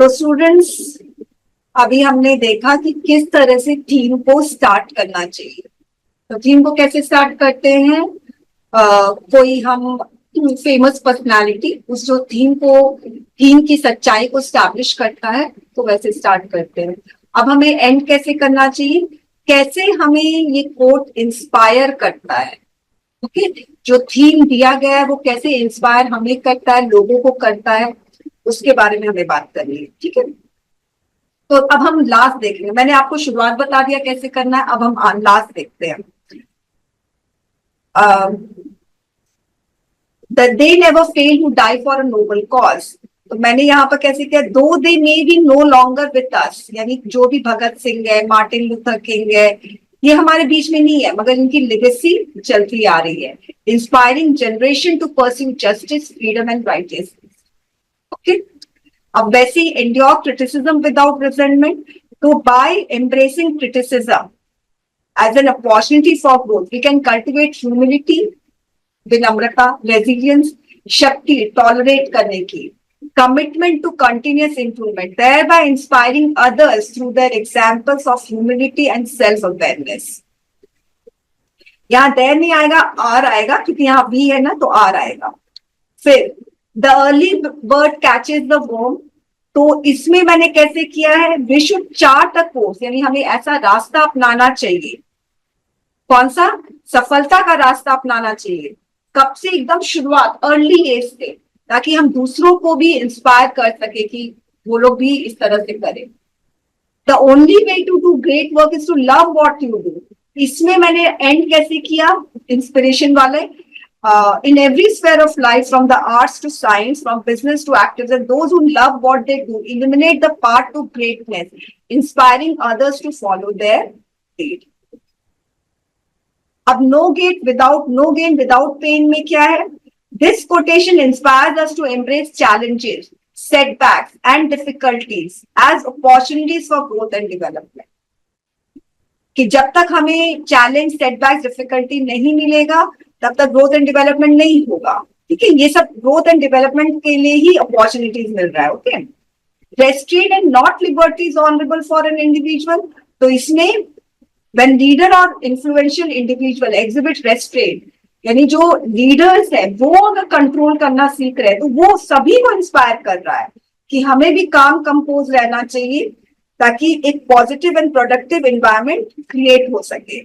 तो स्टूडेंट्स, अभी हमने देखा कि किस तरह से थीम को स्टार्ट करना चाहिए। तो थीम को कैसे स्टार्ट करते हैं? कोई हम फेमस पर्सनालिटी उस जो थीम की सच्चाई को स्टैब्लिश करता है, तो वैसे स्टार्ट करते हैं। अब हमें एंड कैसे करना चाहिए, कैसे हमें ये कोट इंस्पायर करता है। ओके, जो थीम दिया गया है वो कैसे इंस्पायर हमें करता है, लोगों को करता है, उसके बारे में हमें बात करनी है। ठीक है, तो अब हम लास्ट देख रहे हैं। मैंने आपको शुरुआत बता दिया कैसे करना है, अब हम लास्ट देखते हैं। They never fail who die for a noble cause. तो मैंने यहाँ पर कैसे किया, though they may be no longer with us, यानी जो भी भगत सिंह है, मार्टिन लूथर किंग है, ये हमारे बीच में नहीं है, मगर इनकी लेगेसी चलती आ रही है, inspiring generation to pursue justice, freedom and rightness. Okay, अब वैसे ही endure criticism without resentment. So by embracing criticism as an opportunity for growth, we can cultivate humility, विनम्रता, resilience, शक्ति tolerate करने की, commitment to continuous improvement, thereby inspiring others through their examples of humility and self-awareness. यहाँ देर नहीं आएगा, are आएगा, क्योंकि यहाँ भी है ना, तो आर आएगा। फिर the early bird catches the worm. तो इसमें मैंने कैसे किया है, we should chart a course, यानी हमें ऐसा रास्ता अपनाना चाहिए। कौन सा? सफलता का रास्ता अपनाना चाहिए। कब से? एकदम शुरुआत, अर्ली एज से, ताकि हम दूसरों को भी इंस्पायर कर सके कि वो लोग भी इस तरह से करें। The only way to do great work is to love what you do. इसमें मैंने एंड कैसे किया, इंस्पिरेशन वाले, in every sphere of life, from the arts to science, from business to activism, those who love what they do illuminate the path to greatness, inspiring others to follow their lead. अब no gain without pain में क्या है? This quotation inspires us to embrace challenges, setbacks and difficulties as opportunities for growth and development. कि जब तक हमें challenge, setback, difficulty नहीं मिलेगा, तब तक ग्रोथ एंड डेवलपमेंट नहीं होगा। ठीक है, ये सब ग्रोथ एंड डेवलपमेंट के लिए ही अपॉर्चुनिटीज मिल रहा है। Okay, restaurant and not liberty is honourable for an individual. तो इसमें व्हेन लीडर और इन्फ्लुएंशियल इंडिविजुअल एग्जिबिट रेस्ट्रेंट, यानी जो लीडर्स है वो अगर कंट्रोल करना सीख रहे हैं, तो वो सभी को इंस्पायर कर रहा है कि हमें भी काम कंपोज रहना चाहिए, ताकि एक positive and productive environment create हो सके।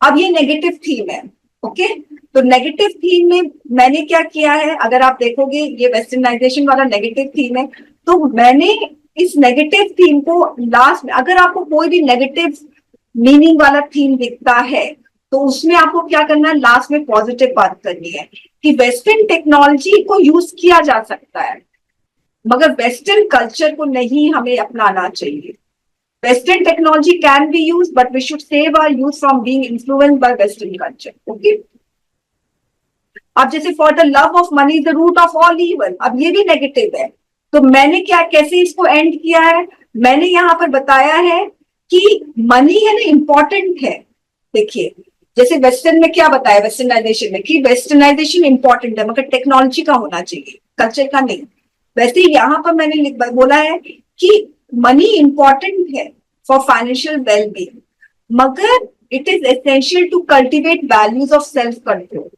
अब ये नेगेटिव थीम है। ओके, तो नेगेटिव थीम में मैंने क्या किया है, अगर आप देखोगे ये वेस्टर्नाइजेशन वाला नेगेटिव थीम है, तो मैंने इस नेगेटिव थीम को लास्ट में, अगर आपको कोई भी नेगेटिव मीनिंग वाला थीम दिखता है, तो उसमें आपको क्या करना है, लास्ट में पॉजिटिव बात करनी है कि वेस्टर्न टेक्नोलॉजी को यूज किया जा सकता है, मगर वेस्टर्न कल्चर को नहीं हमें अपनाना चाहिए। Western technology can be use, but we should save our youth from being influenced by western culture. Okay, अब जैसे for the love of money is the root of all evil, अब ये भी नेगेटिव है। तो मैंने क्या, कैसे इसको एंड किया है, मैंने यहाँ पर बताया है कि मनी है ना, इंपॉर्टेंट है। देखिए, जैसे वेस्टर्न में क्या बताया, वेस्टर्नाइजेशन में, कि वेस्टर्नाइजेशन इंपॉर्टेंट है, मगर टेक्नोलॉजी का होना चाहिए, कल्चर का नहीं। वैसे यहाँ पर मैंने बोला है कि मनी इंपॉर्टेंट है फॉर फाइनेंशियल वेलबींग, मगर it is essential to cultivate values of self control.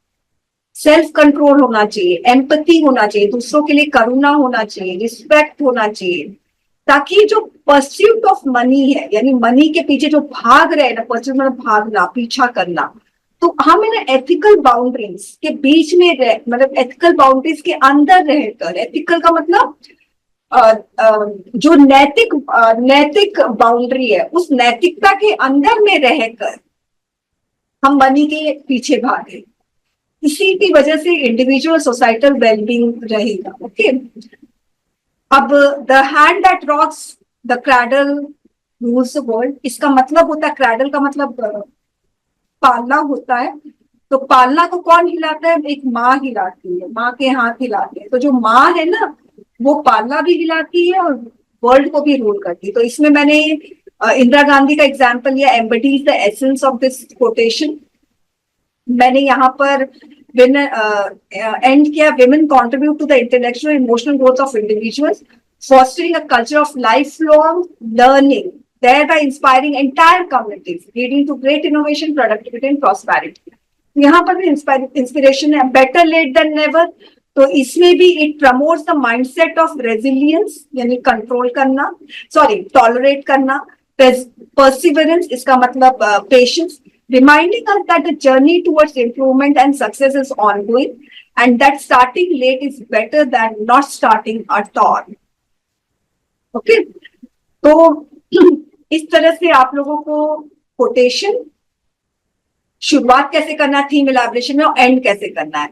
Self control होना चाहिए, एम्पैथी होना चाहिए, दूसरों के लिए करुणा होना चाहिए, रिस्पेक्ट होना चाहिए, ताकि जो परस्यूट ऑफ मनी है, यानी मनी के पीछे जो भाग रहे ना, परस्यूट मतलब भागना, पीछा करना, तो हम ना एथिकल बाउंड्रीज के बीच में रह, मतलब एथिकल बाउंड्रीज के अंदर रहकर, एथिकल का मतलब जो नैतिक बाउंड्री है, उस नैतिकता के अंदर में रहकर हम मनी के पीछे भागे। इसी की वजह से इंडिविजुअल सोसाइटल वेलबींग रहेगा। ओके, अब the hand that rocks the cradle rules the world, इसका मतलब होता है, क्रैडल का मतलब पालना होता है। तो पालना को कौन हिलाता है? एक माँ हिलाती है, माँ के हाथ हिलाते हैं। तो जो माँ है ना, वो पालना भी हिलाती है और वर्ल्ड को भी रूल करती है। तो इसमें मैंने इंदिरा गांधी का एग्जाम्पल लिया, embodies the essence of this quotation. मैंने यहाँ पर एंड किया, women contribute to the intellectual and emotional growth of individuals fostering a culture of lifelong learning, thereby inspiring entire communities, leading to great innovation, productivity and prosperity. यहाँ पर भी inspiration है, better late then never. तो इसमें भी it promotes the mindset of resilience, यानी control करना, sorry tolerate करना, परसिवरेंस, इसका मतलब patience, reminding us that the journey towards improvement and success is ongoing and that starting late is better than not starting at all. Okay, तो इस तरह से आप लोगों को कोटेशन शुरुआत कैसे करना है थीम इलैबोरेशन में और एंड कैसे करना है